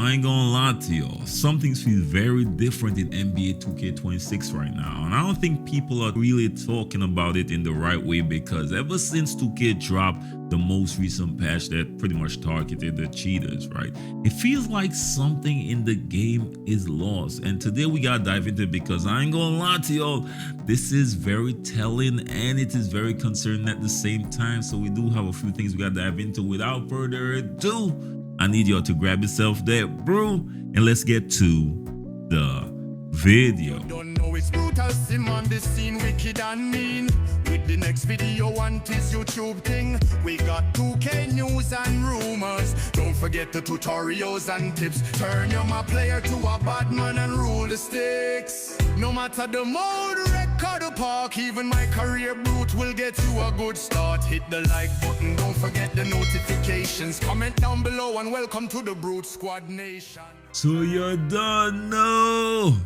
I ain't gonna lie to y'all, something feels very different in NBA 2K26 right now, and I don't think people are really talking about it in the right way, because ever since 2K dropped the most recent patch that pretty much targeted the cheaters, right, it feels like something in the game is lost. And today we gotta dive into it, because I ain't gonna lie to y'all, this is very telling and it is very concerning at the same time. So we do have a few things we gotta dive into. Without further ado, I need y'all to grab yourself that brew and let's get to the video. Don't know it's Brutalsim on the scene, wicked and mean. With the next video on this YouTube thing, we got 2K news and rumors. Don't forget the tutorials and tips. Turn your my player to a bad man and rule the sticks. No matter the mode, record or park, even my career brute will get you a good start. Hit the like button, don't forget the notifications. Comment down below and welcome to the Brute Squad Nation. So you don't know,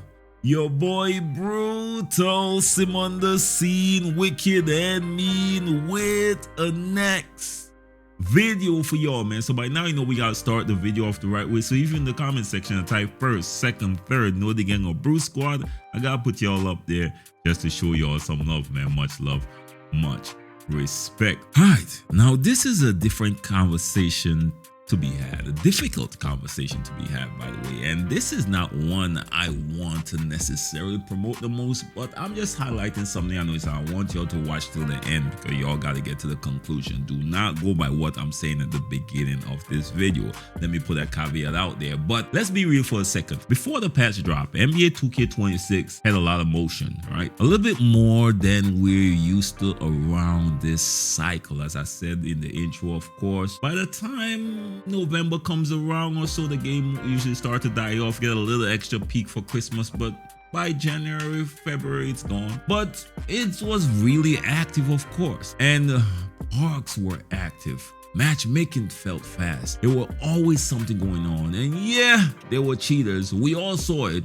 your boy Brutalsim on the scene, wicked and mean, with a next video for y'all, man. So by now you know we gotta start the video off the right way. So if you're in the comment section, type first, second, third, know the gang or Brute Squad, I gotta put y'all up there just to show y'all some love, man. Much love, much respect. All right, now this is a different conversation to be had, a difficult conversation to be had, by the way, and this is not one I want to necessarily promote the most, but I'm just highlighting something I know. So I want y'all to watch till the end, because y'all got to get to the conclusion. Do not go by what I'm saying at the beginning of this video. Let me put that caveat out there. But let's be real for a second. Before the patch drop, NBA 2K26 had a lot of motion, right? A little bit more than we're used to around this cycle. As I said in the intro, of course, by the time November comes around or so, the game usually starts to die off, get a little extra peak for Christmas, but by January, February, it's gone. But it was really active, of course, and parks were active. Matchmaking felt fast. There were always something going on, and yeah, there were cheaters. We all saw it.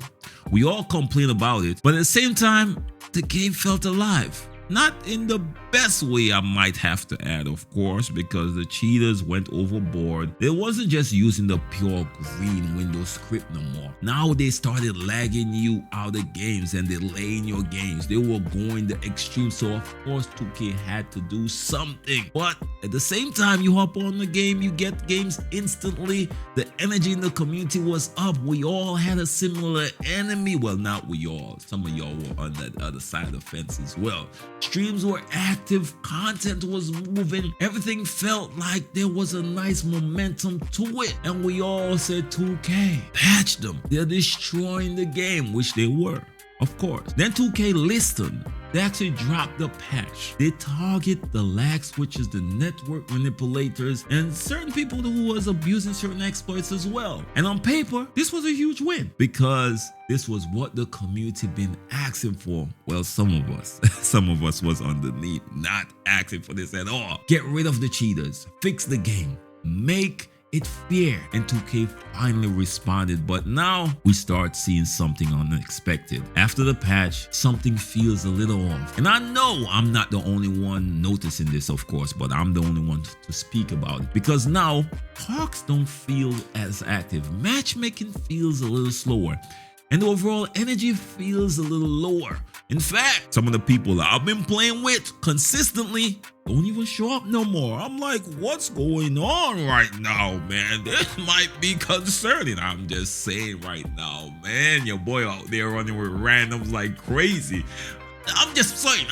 We all complained about it, but at the same time, the game felt alive. Not in the best way, I might have to add, of course, because the cheaters went overboard. They wasn't just using the pure green window script no more. Now they started lagging you out of games and delaying your games. They were going the extreme, so of course 2K had to do something. But at the same time, you hop on the game, you get games instantly. The energy in the community was up. We all had a similar enemy. Well, not we all. Some of y'all were on that other side of the fence as well. Streams were active, content was moving, everything felt like there was a nice momentum to it, and we all said 2K, patch them, they're destroying the game, which they were, of course. Then 2K listened. They actually dropped the patch. They target the lag switches, the network manipulators, and certain people who was abusing certain exploits as well. And on paper, this was a huge win, because this was what the community been asking for. Well, some of us was underneath not asking for this at all. Get rid of the cheaters, fix the game, make it fair, and 2K finally responded. But now we start seeing something unexpected. After the patch, something feels a little off, and I know I'm not the only one noticing this, of course, but I'm the only one to speak about it, because now parks don't feel as active, matchmaking feels a little slower, and the overall energy feels a little lower. In fact, some of the people that I've been playing with consistently don't even show up no more. I'm like, what's going on right now, man? This might be concerning. I'm just saying right now, man, your boy out there running with randoms like crazy. I'm just saying.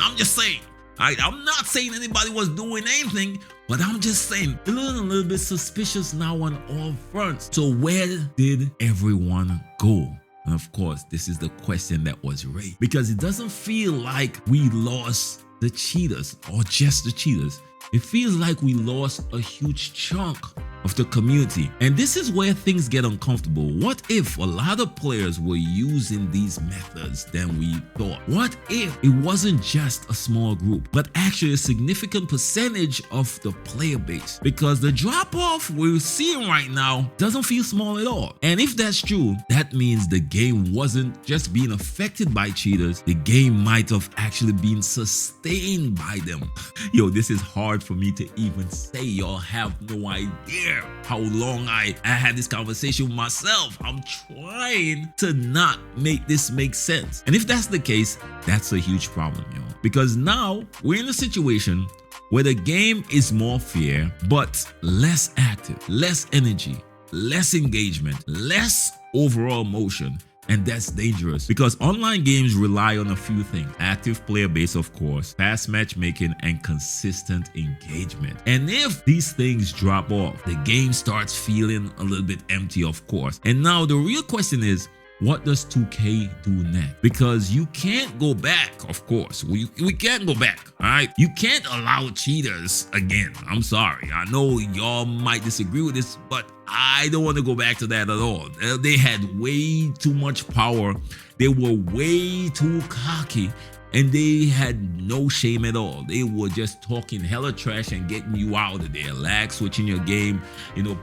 I'm not saying anybody was doing anything, but I'm just saying, a little bit suspicious now on all fronts. So where did everyone go? And of course, this is the question that was raised, because it doesn't feel like we lost the cheaters or just the cheaters. It feels like we lost a huge chunk of the community. And this is where things get uncomfortable. What if a lot of players were using these methods than we thought? What if it wasn't just a small group, but actually a significant percentage of the player base? Because the drop-off we're seeing right now doesn't feel small at all. And if that's true, that means the game wasn't just being affected by cheaters, the game might have actually been sustained by them. Yo, this is hard for me to even say. Y'all have no idea aware how long I had this conversation with myself. I'm trying to not make this make sense. And if that's the case, that's a huge problem, yo. Because now we're in a situation where the game is more fair, but less active, less energy, less engagement, less overall motion. And that's dangerous because online games rely on a few things: active player base, of course, fast matchmaking, and consistent engagement. And if these things drop off, the game starts feeling a little bit empty, of course. And now the real question is, what does 2K do next? Because you can't go back, of course. We can't go back, all right? You can't allow cheaters again. I'm sorry. I know y'all might disagree with this, but I don't want to go back to that at all. They had way too much power. They were way too cocky. And they had no shame at all. They were just talking hella trash and getting you out of there. Lag switching your game,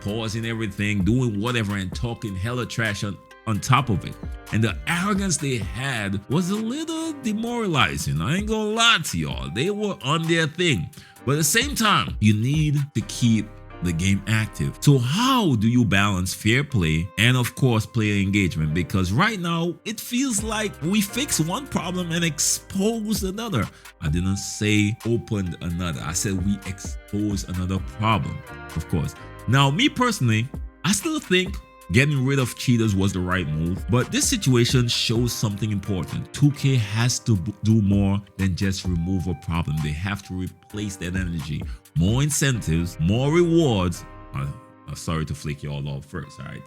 pausing everything, doing whatever and talking hella trash on top of it. And the arrogance they had was a little demoralizing. I ain't gonna lie to y'all. They were on their thing. But at the same time, you need to keep the game active. So how do you balance fair play and, of course, player engagement? Because right now it feels like we fix one problem and expose another. I didn't say opened another. I said we expose another problem, of course. Now, me personally, I still think getting rid of cheaters was the right move, but this situation shows something important. 2K has to do more than just remove a problem. They have to replace that energy. More incentives, more rewards. Sorry to flick you all off first, all right?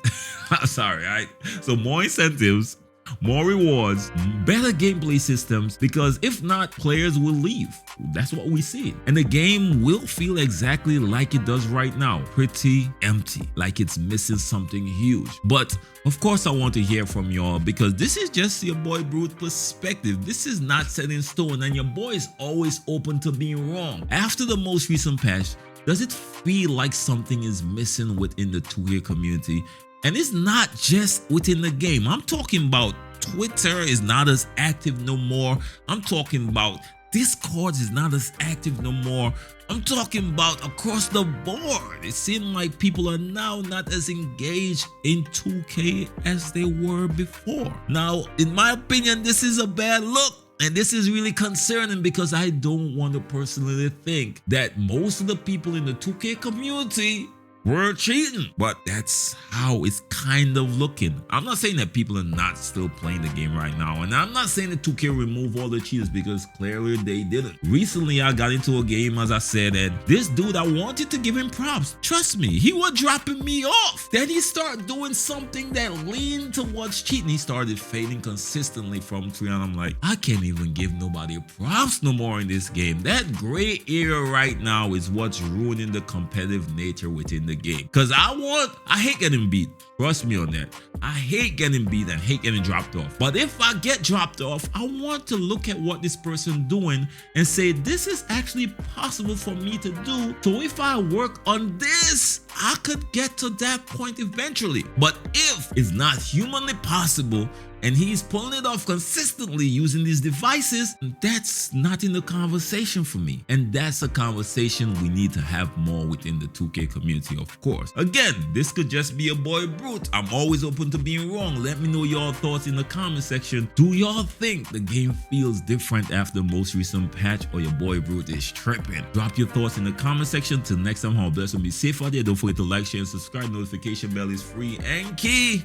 Sorry, all right? So more incentives, more rewards, better gameplay systems, because if not, players will leave. That's what we see. And the game will feel exactly like it does right now. Pretty empty, like it's missing something huge. But of course I want to hear from y'all, because this is just your boy Brute perspective. This is not set in stone, and your boy is always open to being wrong. After the most recent patch, does it feel like something is missing within the 2K community? And it's not just within the game. I'm talking about Twitter is not as active no more. I'm talking about Discord is not as active no more. I'm talking about across the board. It seems like people are now not as engaged in 2K as they were before. Now, in my opinion, this is a bad look. And this is really concerning, because I don't want to personally think that most of the people in the 2K community were cheating, but that's how it's kind of looking. I'm not saying that people are not still playing the game right now, and I'm not saying that 2K remove all the cheaters, because clearly they didn't. Recently, I got into a game, as I said, and this dude, I wanted to give him props. Trust me, he was dropping me off. Then he started doing something that leaned towards cheating. He started fading consistently from 3, and I'm like, I can't even give nobody props no more in this game. That gray area right now is what's ruining the competitive nature within the game. Because I hate getting beat. Trust me on that. I hate getting beat and hate getting dropped off. But if I get dropped off, I want to look at what this person doing and say, this is actually possible for me to do. So if I work on this, I could get to that point eventually. But if it's not humanly possible and he's pulling it off consistently using these devices, that's not in the conversation for me. And that's a conversation we need to have more within the 2K community, of course. Again, this could just be a boy Brute. I'm always open to being wrong. Let me know your thoughts in the comment section. Do y'all think the game feels different after the most recent patch, or your boy Brute is tripping? Drop your thoughts in the comment section. Till next time, how blessed and be safe out there. Don't forget to like, share, and subscribe. Notification bell is free and key.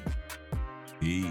Peace.